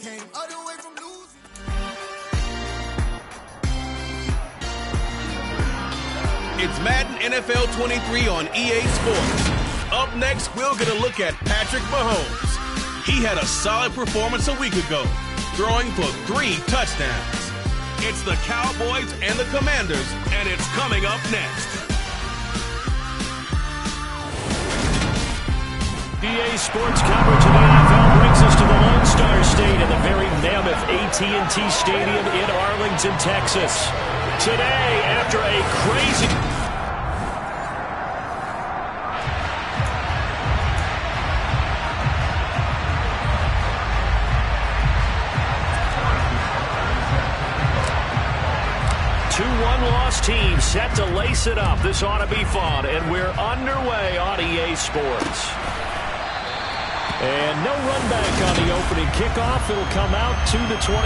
Came all the way from losing. It's Madden NFL 23 on EA Sports. Up next, we'll get a look at Patrick Mahomes. He had a solid performance a week ago, throwing for 3 touchdowns. It's the Cowboys and the Commanders, and it's coming up next. EA Sports coverage of the NFL brings us to the Lone Star State in the very mammoth AT&T Stadium in Arlington, Texas. Today, after a crazy... Two one-loss teams set to lace it up. This ought to be fun, and we're underway on EA Sports. And no run back on the opening kickoff. It'll come out to the 25.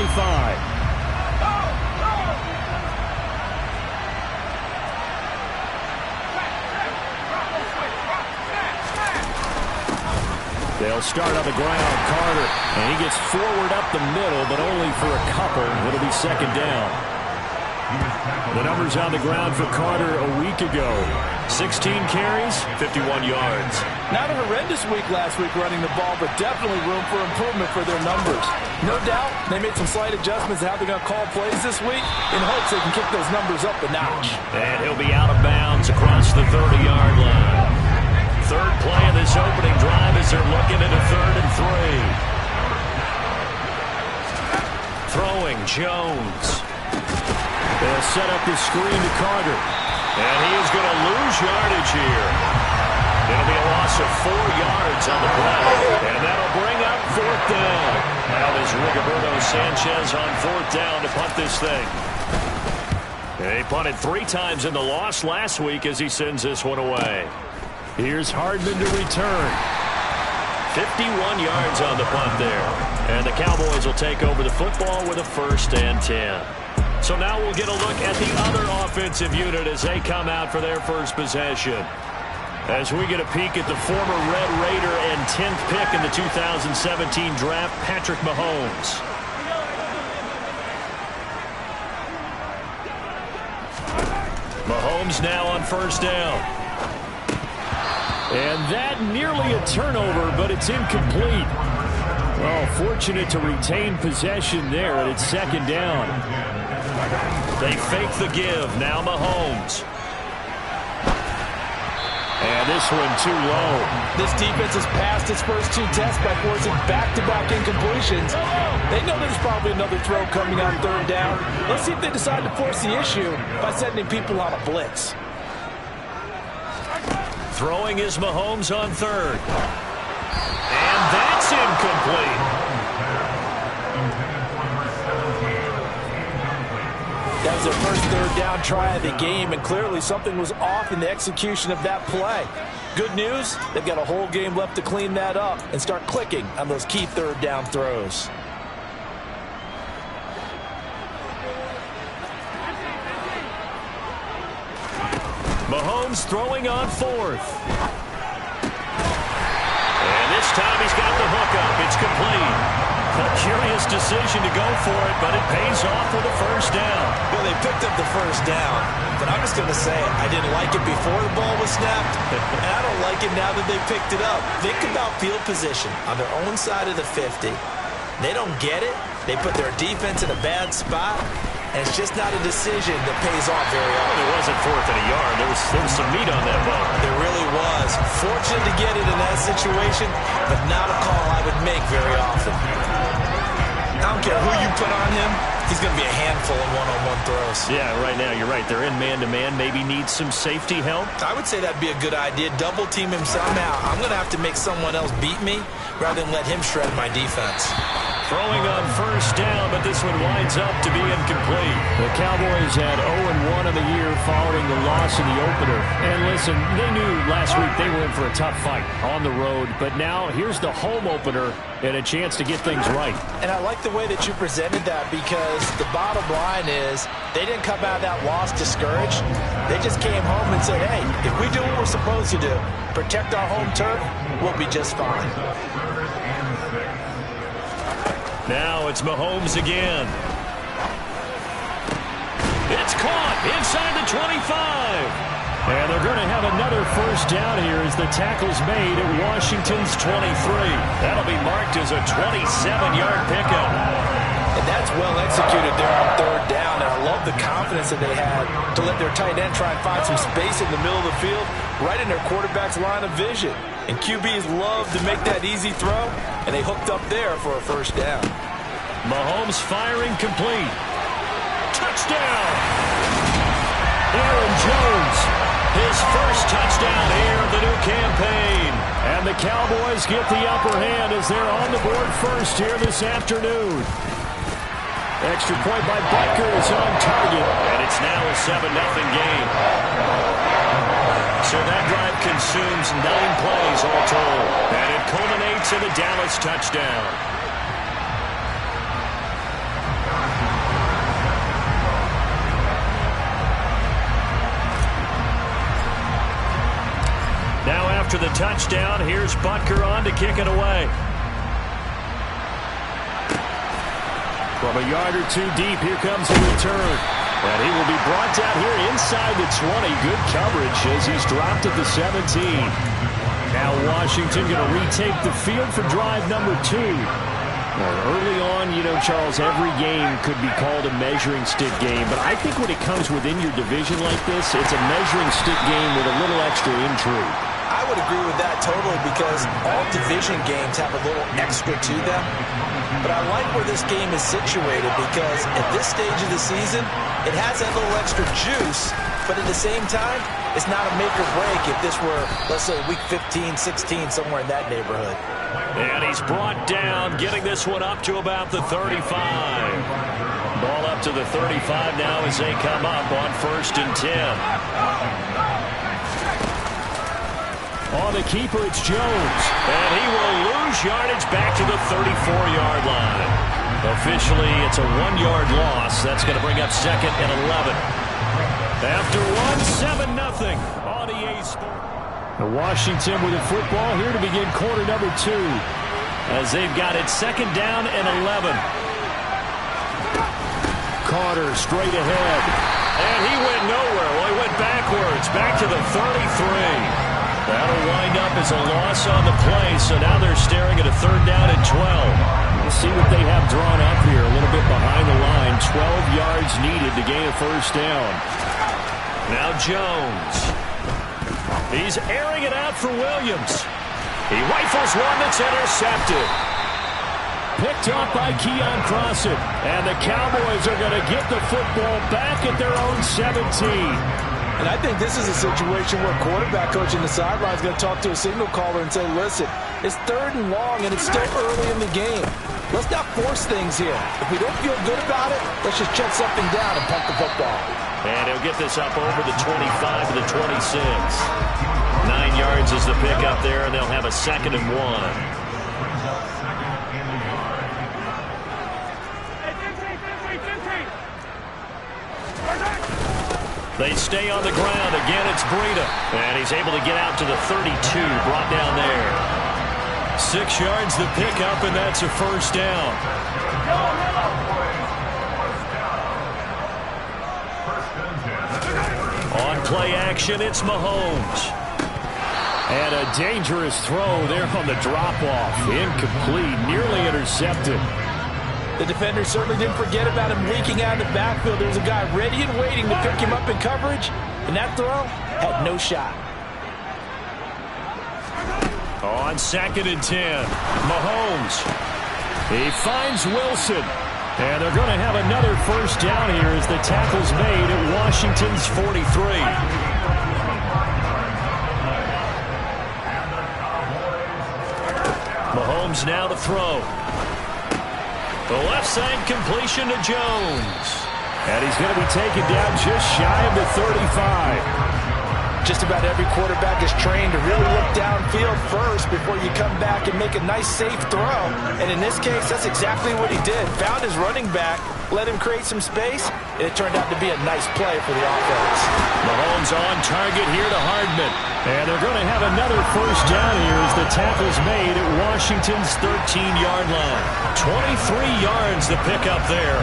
They'll start on the ground. Carter, and he gets forward up the middle, but only for a couple. It'll be second down. The numbers on the ground for Carter a week ago. 16 carries, 51 yards. Not a horrendous week last week running the ball, but definitely room for improvement for their numbers. No doubt they made some slight adjustments to how they're going to call plays this week in hopes they can kick those numbers up a notch. And he'll be out of bounds across the 30-yard line. Third play of this opening drive as they're looking at a 3rd and 3. Throwing Jones. They'll set up the screen to Carter. And he is going to lose yardage here. It'll be a loss of 4 yards on the play. And that'll bring up 4th down. Now there's Rigoberto Sanchez on 4th down to punt this thing. He punted 3 times in the loss last week as he sends this one away. Here's Hardman to return. 51 yards on the punt there. And the Cowboys will take over the football with a 1st and 10. So now we'll get a look at the other offensive unit as they come out for their first possession. As we get a peek at the former Red Raider and 10th pick in the 2017 draft, Patrick Mahomes. Mahomes now on 1st down. And that nearly a turnover, but it's incomplete. Well, fortunate to retain possession there, and it's 2nd down. They fake the give. Now Mahomes. And this one too low. This defense has passed its first 2 tests by forcing back-to-back incompletions. They know there's probably another throw coming on 3rd down. Let's see if they decide to force the issue by sending people on a blitz. Throwing is Mahomes on 3rd. And that's incomplete. That was their first 3rd down try of the game, and clearly something was off in the execution of that play. Good news, they've got a whole game left to clean that up and start clicking on those key 3rd down throws. Mahomes throwing on 4th. And this time he's got the hook up. It's complete. A curious decision to go for it, but it pays off with a 1st down. Well, they picked up the 1st down, but I'm just going to say I didn't like it before the ball was snapped, and I don't like it now that they picked it up. Think about field position on their own side of the 50. They don't get it. They put their defense in a bad spot, and it's just not a decision that pays off very often. It wasn't 4th and a yard. There was some meat on that ball. There really was. Fortunate to get it in that situation, but not a call I would make very often. I don't care who you put on him, he's going to be a handful in one-on-one throws. Yeah, right now you're right. They're in man-to-man. Maybe need some safety help. I would say that'd be a good idea. Double team him somehow. I'm going to have to make someone else beat me rather than let him shred my defense. Throwing on 1st down, but this one winds up to be incomplete. The Cowboys had 0-1 on the year following the loss in the opener. And listen, they knew last week they were in for a tough fight on the road. But now here's the home opener and a chance to get things right. And I like the way that you presented that, because the bottom line is they didn't come out of that loss discouraged. They just came home and said, hey, if we do what we're supposed to do, protect our home turf, we'll be just fine. Now it's Mahomes again. It's caught inside the 25. And they're going to have another first down here as the tackle's made at Washington's 23. That'll be marked as a 27-yard pickup. And that's well executed there on third down. And I love the confidence that they had to let their tight end try and find some space in the middle of the field, right in their quarterback's line of vision. And QBs love to make that easy throw, and they hooked up there for a first down. Mahomes firing complete. Touchdown! Aaron Jones, his first touchdown here of the new campaign. And the Cowboys get the upper hand as they're on the board first here this afternoon. Extra point by Butker is on target, and it's now a 7-0 game. So that drive consumes 9 plays all told, and it culminates in a Dallas touchdown. Now after the touchdown, here's Butker on to kick it away. From a yard or two deep, here comes a return. And he will be brought down here inside the 20. Good coverage as he's dropped at the 17. Now Washington going to retake the field for drive number 2. Early on, you know, Charles, every game could be called a measuring stick game. But I think when it comes within your division like this, it's a measuring stick game with a little extra intrigue. I would agree with that totally because all division games have a little extra to them. But I like where this game is situated because at this stage of the season, it has that little extra juice, but at the same time, it's not a make or break if this were, let's say, week 15, 16, somewhere in that neighborhood. And he's brought down, getting this one up to about the 35. Ball up to the 35 now as they come up on 1st and 10. On the keeper, it's Jones. And he will lose yardage back to the 34-yard line. Officially, it's a 1-yard loss. That's going to bring up 2nd and 11. After 1, 7-0 on EA Sports. Washington with the football here to begin quarter number 2. As they've got it 2nd down and 11. Carter straight ahead. And he went nowhere. Well, he went backwards. Back to the 33. That'll wind up as a loss on the play, so now they're staring at a 3rd down and 12. We'll see what they have drawn up here, a little bit behind the line. 12 yards needed to gain a 1st down. Now Jones. He's airing it out for Williams. He rifles one that's intercepted. Picked up by Keon Crossett. And the Cowboys are going to get the football back at their own 17. And I think this is a situation where quarterback coach in the sideline is going to talk to a signal caller and say, listen, it's 3rd and long and it's still early in the game. Let's not force things here. If we don't feel good about it, let's just check something down and punt the football. And he'll get this up over the 25 to the 26. 9 yards is the pick up there, and they'll have a 2nd and 1. They stay on the ground. Again, it's Breida. And he's able to get out to the 32, brought down there. 6 yards the pickup, and that's a 1st down. On play action, it's Mahomes. And a dangerous throw there on the drop-off. Incomplete, nearly intercepted. The defender certainly didn't forget about him leaking out of the backfield. There was a guy ready and waiting to pick him up in coverage, and that throw had no shot. On 2nd and 10, Mahomes. He finds Wilson. And they're going to have another 1st down here as the tackle's made at Washington's 43. Mahomes now to throw. The left side completion to Jones. And he's going to be taken down just shy of the 35. Just about every quarterback is trained to really look downfield first before you come back and make a nice, safe throw. And in this case, that's exactly what he did. Found his running back, let him create some space, and it turned out to be a nice play for the offense. Mahomes on target here to Hardman. And they're going to have another first down here as the tackle's made at Washington's 13-yard line. 23 yards to pick up there.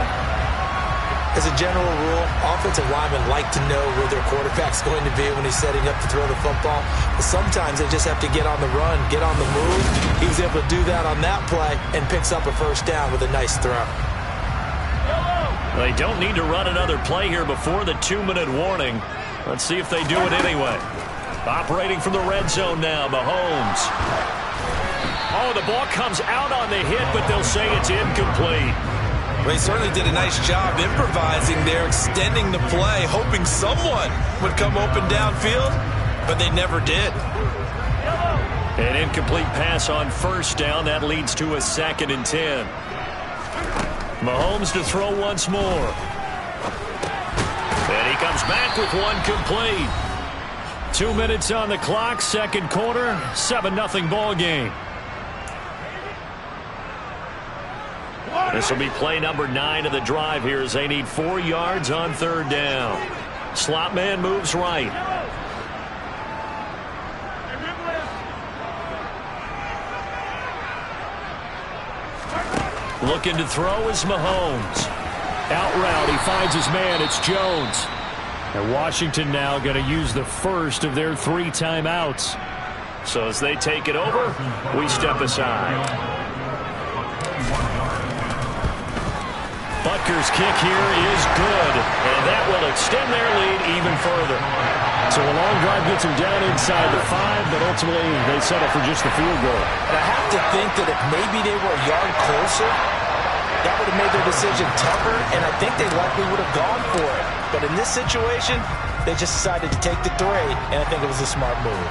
As a general rule, offensive linemen like to know where their quarterback's going to be when he's setting up to throw the football. But sometimes they just have to get on the run, get on the move. He was able to do that on that play and picks up a first down with a nice throw. They don't need to run another play here before the 2-minute warning. Let's see if they do it anyway. Operating from the red zone now, Mahomes. Oh, the ball comes out on the hit, but they'll say it's incomplete. Well, he certainly did a nice job improvising there, extending the play, hoping someone would come open downfield, but they never did. An incomplete pass on first down. That leads to a 2nd and 10. Mahomes to throw once more. And he comes back with one complete. 2 minutes on the clock, second quarter, 7-0 ball game. This will be play number 9 of the drive here as they need 4 yards on third down. Slot man moves right. Looking to throw is Mahomes. Out route, he finds his man, it's Jones. And Washington now going to use the first of their 3 timeouts. So as they take it over, we step aside. Butker's kick here is good, and that will extend their lead even further. So a long drive gets them down inside the 5, but ultimately they settle for just the field goal. And I have to think that if maybe they were a yard closer, that would have made their decision tougher, and I think they likely would have gone for it. But in this situation, they just decided to take the 3, and I think it was a smart move.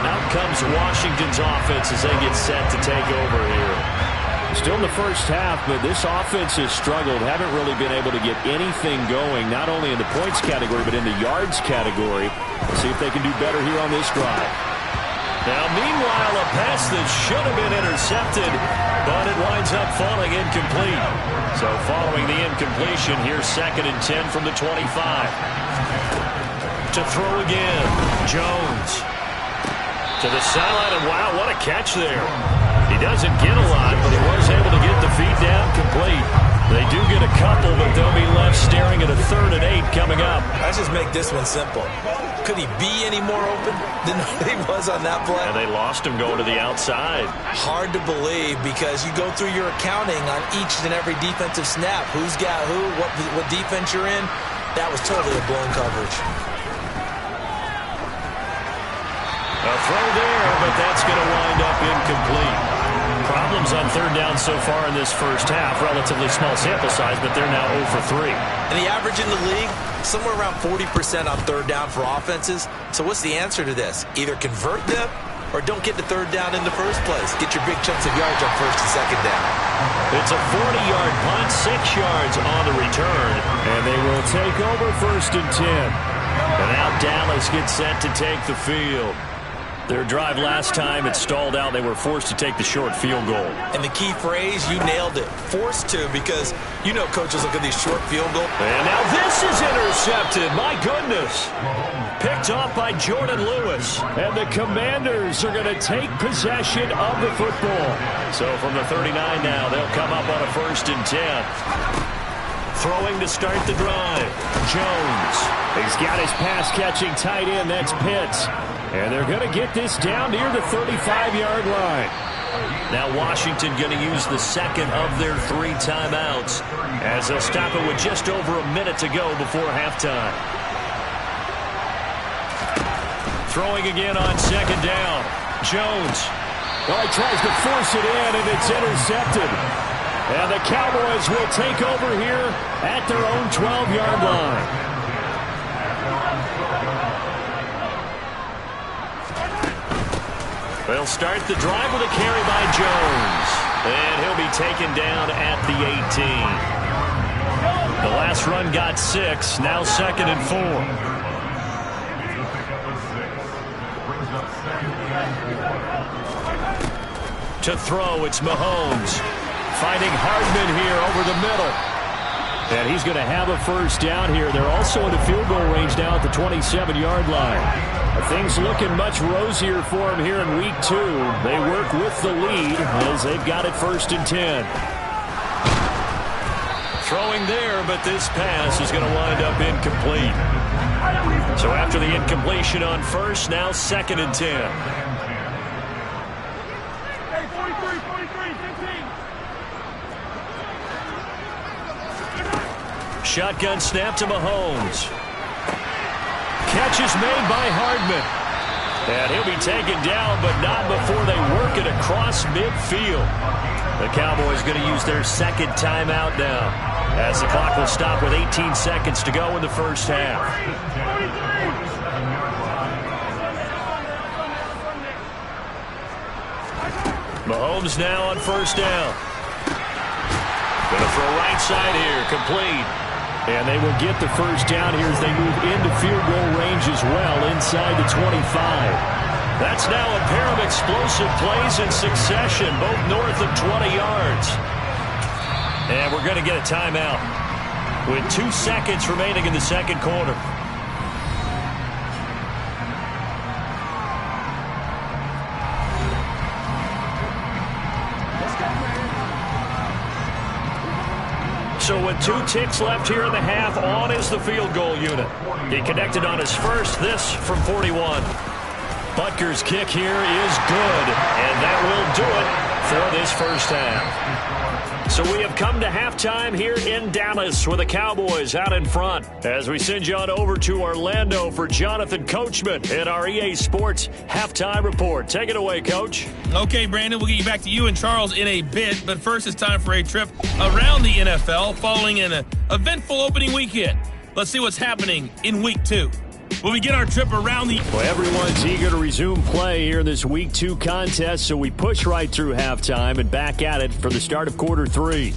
Out comes Washington's offense as they get set to take over here. Still in the first half, but this offense has struggled. Haven't really been able to get anything going, not only in the points category, but in the yards category. Let's see if they can do better here on this drive. Now, meanwhile, a pass that should have been intercepted, but it winds up falling incomplete. So following the incompletion, here's 2nd and 10 from the 25. To throw again, Jones. To the sideline, and wow, what a catch there. He doesn't get a lot, but he was able to get the feet down complete. They do get a couple, but they'll be left staring at a 3rd and 8 coming up. Let's just make this one simple. Could he be any more open than he was on that play? And they lost him going to the outside. Hard to believe because you go through your accounting on each and every defensive snap. Who's got who, what defense you're in. That was totally a blown coverage. A throw there, but that's going to wind up incomplete. Problems on third down so far in this first half. Relatively small sample size, but they're now 0 for 3. And the average in the league, somewhere around 40% on third down for offenses. So what's the answer to this? Either convert them or don't get to third down in the first place. Get your big chunks of yards on first and second down. It's a 40-yard punt, 6 yards on the return. And they will take over 1st and 10. And now Dallas gets set to take the field. Their drive last time, it stalled out. They were forced to take the short field goal. And the key phrase, you nailed it. Forced to, because you know coaches look at these short field goals. And now this is intercepted. My goodness. Picked off by Jordan Lewis. And the Commanders are going to take possession of the football. So from the 39 now, they'll come up on a 1st and 10. Throwing to start the drive. Jones. He's got his pass-catching tight end. That's Pitts. And they're going to get this down near the 35-yard line. Now Washington going to use the 2nd of their 3 timeouts as they'll stop it with just over a minute to go before halftime. Throwing again on 2nd down. Jones. Well, he tries to force it in, and it's intercepted. And the Cowboys will take over here at their own 12-yard line. They'll start the drive with a carry by Jones. And he'll be taken down at the 18. The last run got 6. Now 2nd and 4. To throw, it's Mahomes. Finding Hardman here over the middle. And he's going to have a first down here. They're also in the field goal range now at the 27-yard line. Things looking much rosier for him here in week 2. They work with the lead as they've got it 1st and 10. Throwing there, but this pass is going to wind up incomplete. So after the incompletion on first, now 2nd and 10. Shotgun snap to Mahomes. Catch is made by Hardman. And he'll be taken down, but not before they work it across midfield. The Cowboys going to use their 2nd timeout now, as the clock will stop with 18 seconds to go in the first half. Mahomes now on first down. Going to throw right side here, complete. And they will get the first down here as they move into field goal range as well inside the 25. That's now a pair of explosive plays in succession, both north of 20 yards. And we're going to get a timeout with 2 seconds remaining in the second quarter. So with 2 ticks left here in the half, on is the field goal unit. He connected on his first, this from 41. Butker's kick here is good, and that will do it for this first half. So we have come to halftime here in Dallas with the Cowboys out in front as we send you on over to Orlando for Jonathan Coachman in our EA Sports Halftime Report. Take it away, Coach. Okay, Brandon, we'll get you back to you and Charles in a bit, but first it's time for a trip around the NFL following an eventful opening weekend. Let's see what's happening in Week 2. We'll begin our trip around the... Well, everyone's eager to resume play here in this Week 2 contest, so we push right through halftime and back at it for the start of quarter 3.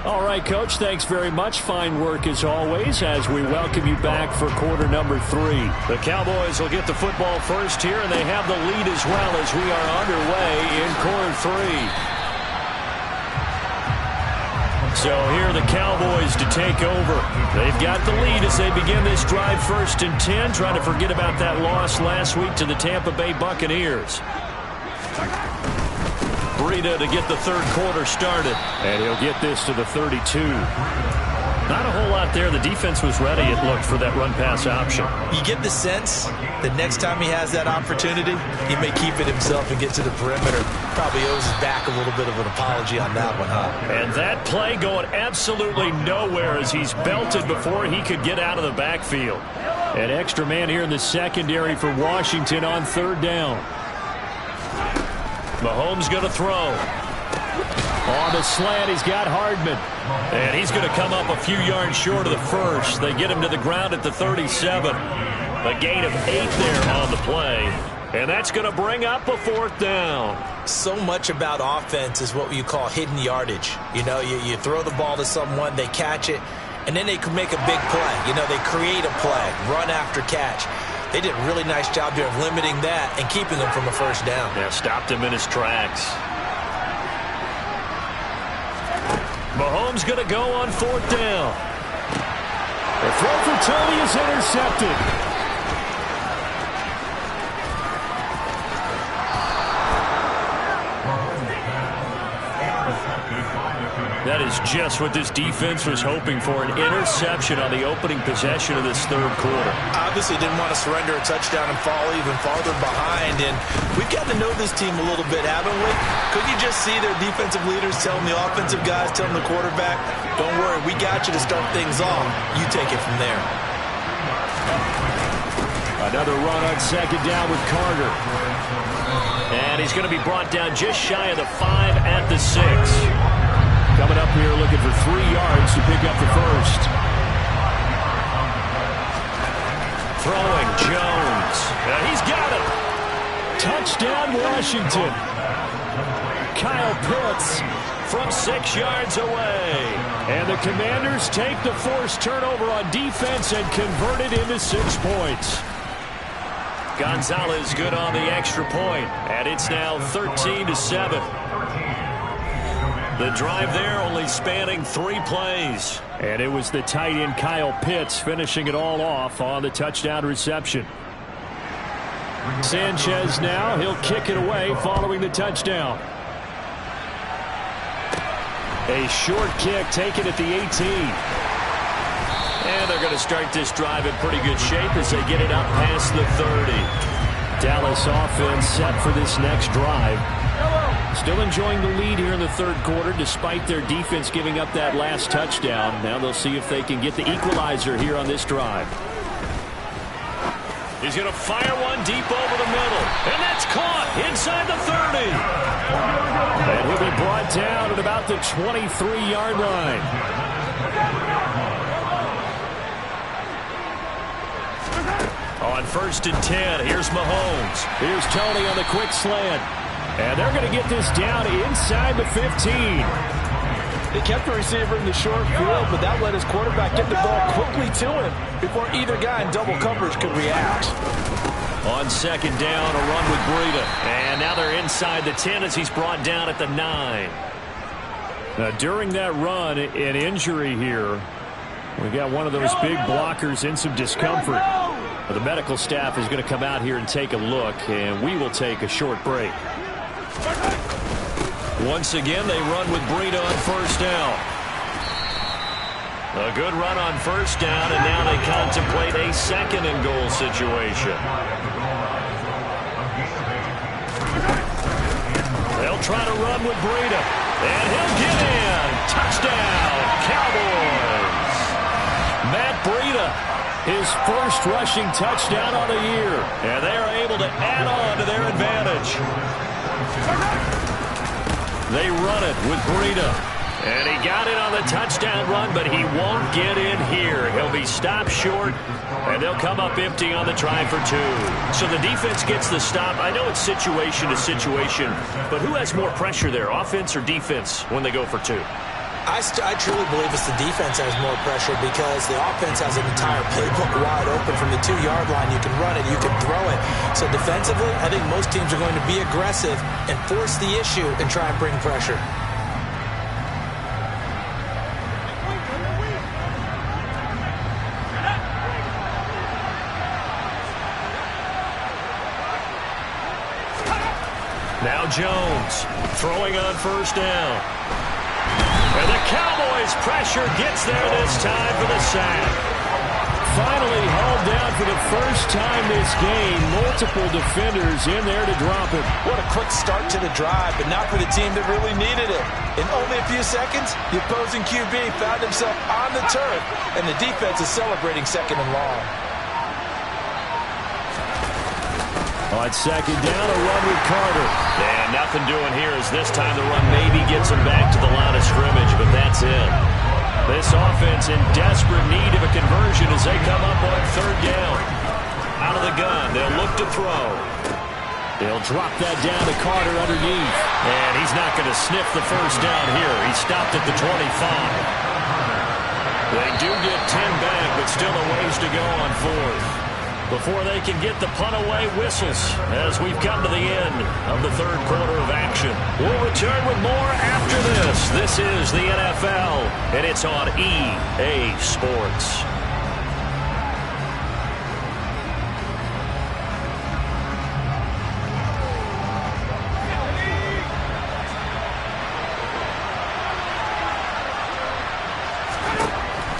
All right, Coach, thanks very much. Fine work as always as we welcome you back for quarter number 3. The Cowboys will get the football first here, and they have the lead as well as we are underway in quarter 3. So here are the Cowboys to take over. They've got the lead as they begin this drive 1st and 10, trying to forget about that loss last week to the Tampa Bay Buccaneers. Breida to get the third quarter started, and he'll get this to the 32. Not a whole lot there. The defense was ready, it looked, for that run-pass option. You get the sense that next time he has that opportunity, he may keep it himself and get to the perimeter. Probably owes his back a little bit of an apology on that one, huh? And that play going absolutely nowhere as he's belted before he could get out of the backfield. An extra man here in the secondary for Washington on 3rd down. Mahomes going to throw. On the slant, he's got Hardman. And he's going to come up a few yards short of the first. They get him to the ground at the 37. A gain of 8 there on the play. And that's going to bring up a 4th down. So much about offense is what you call hidden yardage. You know, you throw the ball to someone, they catch it, and then they can make a big play. You know, they create a play, run after catch. They did a really nice job there of limiting that and keeping him from a first down. Yeah, stopped him in his tracks. Mahomes going to go on 4th down. The throw for Tony is intercepted. That is just what this defense was hoping for, an interception on the opening possession of this third quarter. Obviously didn't want to surrender a touchdown and fall even farther behind, and we've got to know this team a little bit, haven't we? Could you just see their defensive leaders telling the offensive guys, telling the quarterback, don't worry, we got you to start things off. You take it from there. Another run on 2nd down with Carter. And he's going to be brought down just shy of the 5 at the 6. Coming up here looking for 3 yards to pick up the first. Throwing Jones. And he's got it. Touchdown Washington. Kyle Pitts from 6 yards away. And the Commanders take the forced turnover on defense and convert it into 6 points. Gonzalez good on the extra point, and it's now 13-7. The drive there only spanning 3 plays. And it was the tight end Kyle Pitts finishing it all off on the touchdown reception. Sanchez now, he'll kick it away following the touchdown. A short kick taken at the 18. And they're going to start this drive in pretty good shape as they get it up past the 30. Dallas offense set for this next drive. Still enjoying the lead here in the third quarter despite their defense giving up that last touchdown. Now they'll see if they can get the equalizer here on this drive. He's going to fire one deep over the middle. And that's caught inside the 30. And he'll be brought down at about the 23-yard line. On 1st and 10, here's Mahomes. Here's Tony on the quick slant. And they're going to get this down inside the 15. They kept the receiver in the short field, but that let his quarterback get the ball quickly to him before either guy in double coverage could react. On 2nd down, a run with Breida. And now they're inside the 10 as he's brought down at the 9. Now, during that run, an injury here. We got one of those big blockers in some discomfort. The medical staff is going to come out here and take a look, and we will take a short break. Once again, they run with Breida on 1st down. A good run on 1st down, and now they contemplate a 2nd and goal situation. They'll try to run with Breida, and he'll get in. Touchdown, Cowboys. Matt Breida, his first rushing touchdown on the year, and they are able to add on to their advantage. They run it with Breida. And he got it on the touchdown run, but he won't get in here. He'll be stopped short, and they'll come up empty on the try for 2. So the defense gets the stop. I know it's situation to situation, but who has more pressure there, offense or defense, when they go for 2? I truly believe it's the defense has more pressure because the offense has an entire playbook wide open from the 2-yard line. You can run it, you can throw it. So defensively, I think most teams are going to be aggressive and force the issue and try and bring pressure. Now Jones throwing on 1st down. And the Cowboys' pressure gets there this time for the sack. Finally hauled down for the first time this game. Multiple defenders in there to drop it. What a quick start to the drive, but not for the team that really needed it. In only a few seconds, the opposing QB found himself on the turf, and the defense is celebrating 2nd and long. On 2nd down, a run with Carter. And nothing doing here as this time the run maybe gets him back to the line of scrimmage, but that's it. This offense in desperate need of a conversion as they come up on 3rd down. Out of the gun, they'll look to throw. They'll drop that down to Carter underneath. And he's not going to sniff the first down here. He stopped at the 25. They do get 10 back, but still a ways to go on 4th. Before they can get the punt away, whistles as we've come to the end of the third quarter of action. We'll return with more after this. This is the NFL, and it's on EA Sports.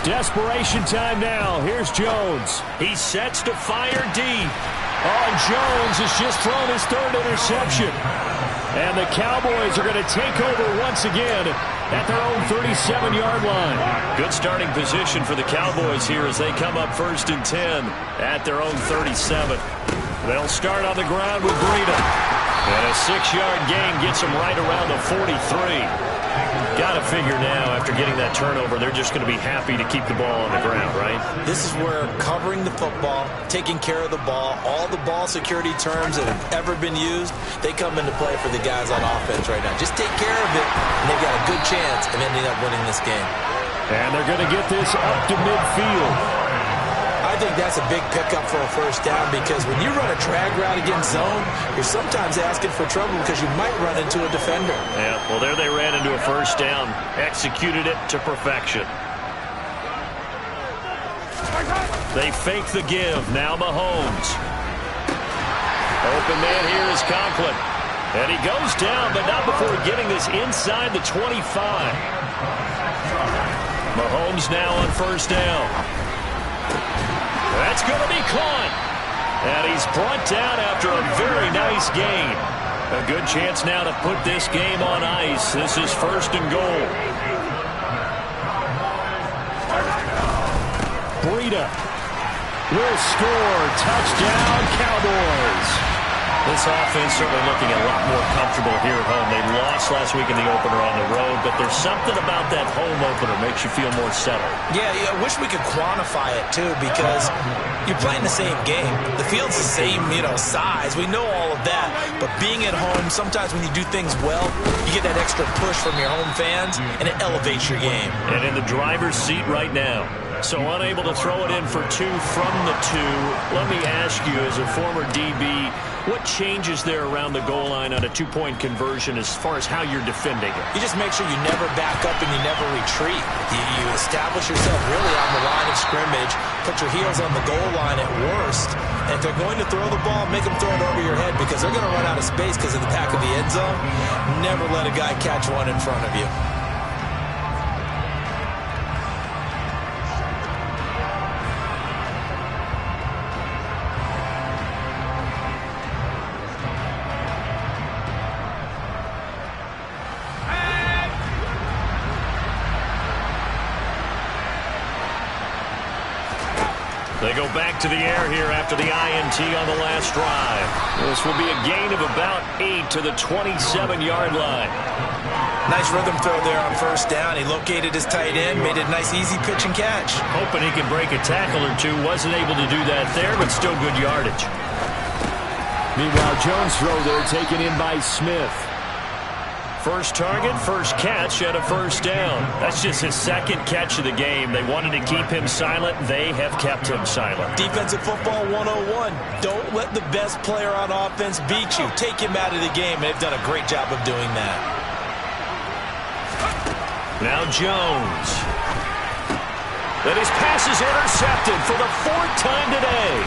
Desperation time now. Here's Jones. He sets to fire deep. Oh, and Jones has just thrown his 3rd interception. And the Cowboys are going to take over once again at their own 37-yard line. Good starting position for the Cowboys here as they come up 1st and 10 at their own 37. They'll start on the ground with Breida. And A 6-yard gain gets them right around the 43. Got to figure now, after getting that turnover, they're just going to be happy to keep the ball on the ground, right? This is where covering the football, taking care of the ball, all the ball security terms that have ever been used, they come into play for the guys on offense right now. Just take care of it, and they've got a good chance of ending up winning this game. And they're going to get this up to midfield. I think that's a big pickup for a first down, because when you run a drag route against zone, you're sometimes asking for trouble because you might run into a defender. Yeah, well, there they ran into a first down. Executed it to perfection. They fake the give. Now Mahomes. Open man here is Conklin. And he goes down, but not before getting this inside the 25. Mahomes now on first down. That's going to be caught. And he's brought down after a very nice gain. A good chance now to put this game on ice. This is first and goal. Breida will score. Touchdown, Cowboys. This offense certainly looking a lot more comfortable here at home. They lost last week in the opener on the road, but there's something about that home opener makes you feel more settled. Yeah, I wish we could quantify it, too, because you're playing the same game. The field's the same, size. We know all of that. But being at home, sometimes when you do things well, you get that extra push from your home fans, and it elevates your game. And in the driver's seat right now. So unable to throw it in for 2 from the 2. Let me ask you, as a former DB, what changes there around the goal line on a 2-point conversion as far as how you're defending it? You just make sure you never back up and you never retreat. You establish yourself really on the line of scrimmage, put your heels on the goal line at worst. And if they're going to throw the ball, make them throw it over your head, because they're going to run out of space because of the back of the end zone. Never let a guy catch one in front of you. They go back to the air here after the INT on the last drive. This will be a gain of about 8 to the 27-yard line. Nice rhythm throw there on first down. He located his tight end, made it a nice easy pitch and catch. Hoping he could break a tackle or two. Wasn't able to do that there, but still good yardage. Meanwhile, Jones' throw there taken in by Smith. First target, first catch, and a first down. That's just his second catch of the game. They wanted to keep him silent. They have kept him silent. Defensive football 101. Don't let the best player on offense beat you. Take him out of the game. They've done a great job of doing that. Now Jones. Then his pass is intercepted for the 4th time today.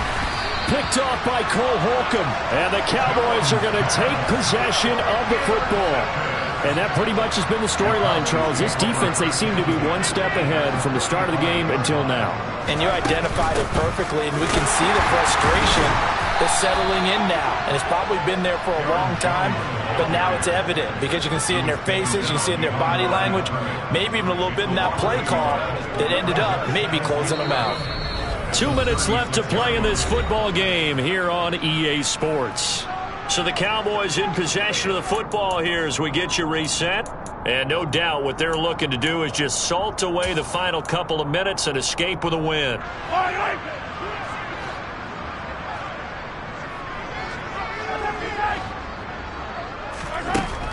Picked off by Cole Holcomb. And the Cowboys are going to take possession of the football. And that pretty much has been the storyline, Charles. This defense, they seem to be one step ahead from the start of the game until now. And you identified it perfectly, and we can see the frustration that's settling in now. And it's probably been there for a long time, but now it's evident because you can see it in their faces, you can see it in their body language, maybe even a little bit in that play call that ended up maybe closing them out. 2 minutes left to play in this football game here on EA Sports. So the Cowboys in possession of the football here as we get you reset. And no doubt what they're looking to do is just salt away the final couple of minutes and escape with a win.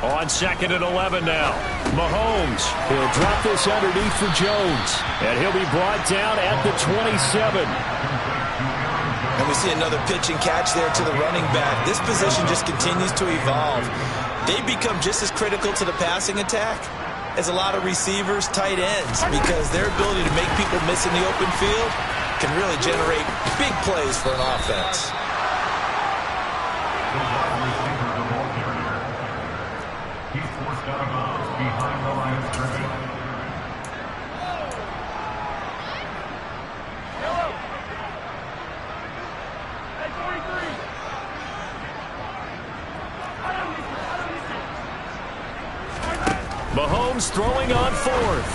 On 2nd and 11 now. Mahomes. He'll drop this underneath for Jones. And he'll be brought down at the 27. And we see another pitch and catch there to the running back. This position just continues to evolve. They become just as critical to the passing attack as a lot of receivers, tight ends, because their ability to make people miss in the open field can really generate big plays for an offense. Mahomes throwing on 4th.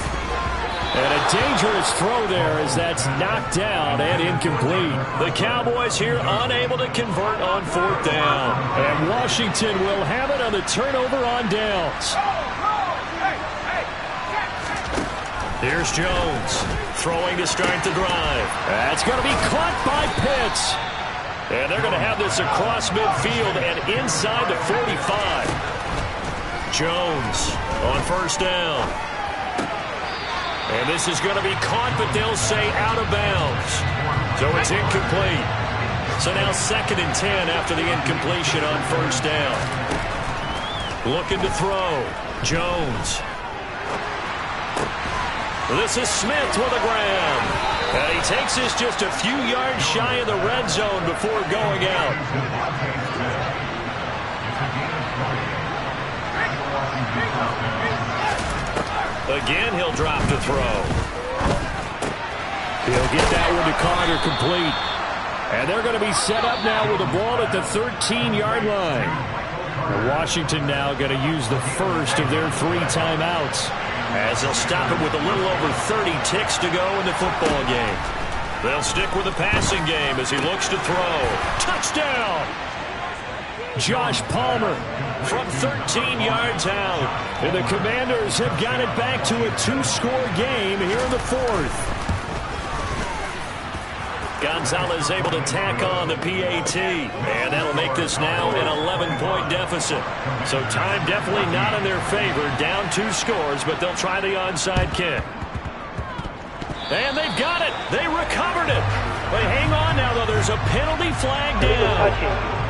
And a dangerous throw there as that's knocked down and incomplete. The Cowboys here unable to convert on 4th down. And Washington will have it on the turnover on downs. Here's Jones throwing to start the drive. That's going to be caught by Pitts. And they're going to have this across midfield and inside the 45. Jones on 1st down. And this is going to be caught, but they'll say out of bounds. So it's incomplete. So now 2nd and 10 after the incompletion on 1st down. Looking to throw. Jones. This is Smith with a grab. And he takes this just a few yards shy of the red zone before going out. Again, he'll drop to throw. He'll get that one to Carter complete. And they're going to be set up now with the ball at the 13-yard line. And Washington now going to use the first of their 3 timeouts, as they'll stop it with a little over 30 ticks to go in the football game. They'll stick with the passing game as he looks to throw. Touchdown! Josh Palmer from 13 yards out. And the Commanders have got it back to a 2-score game here in the 4th. Gonzalez able to tack on the PAT. And that'll make this now an 11-point deficit. So time definitely not in their favor. Down 2 scores, but they'll try the onside kick. And they've got it. They recovered it. But hang on now, though. There's a penalty flag down.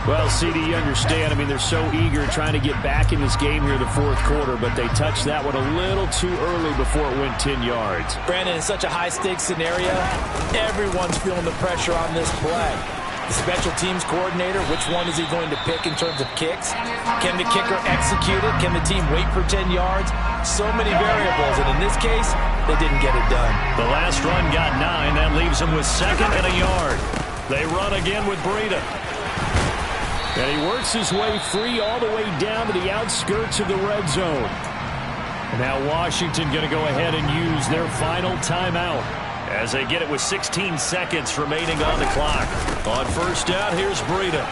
Well, CD, you understand. I mean, they're so eager trying to get back in this game here in the 4th quarter, but they touched that one a little too early before it went 10 yards. Brandon, in such a high-stakes scenario, everyone's feeling the pressure on this play. The special teams coordinator, which one is he going to pick in terms of kicks? Can the kicker execute it? Can the team wait for 10 yards? So many variables, and in this case, they didn't get it done. The last run got 9. That leaves them with 2nd and a yard. They run again with Breida. And he works his way free all the way down to the outskirts of the red zone. And now Washington going to go ahead and use their final timeout, as they get it with 16 seconds remaining on the clock. On 1st down, here's Breida.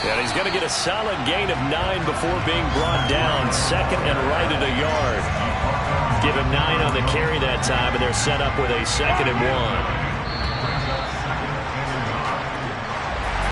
And he's going to get a solid gain of 9 before being brought down. 2nd and right at a yard. Give him 9 on the carry that time, and they're set up with a 2nd and 1.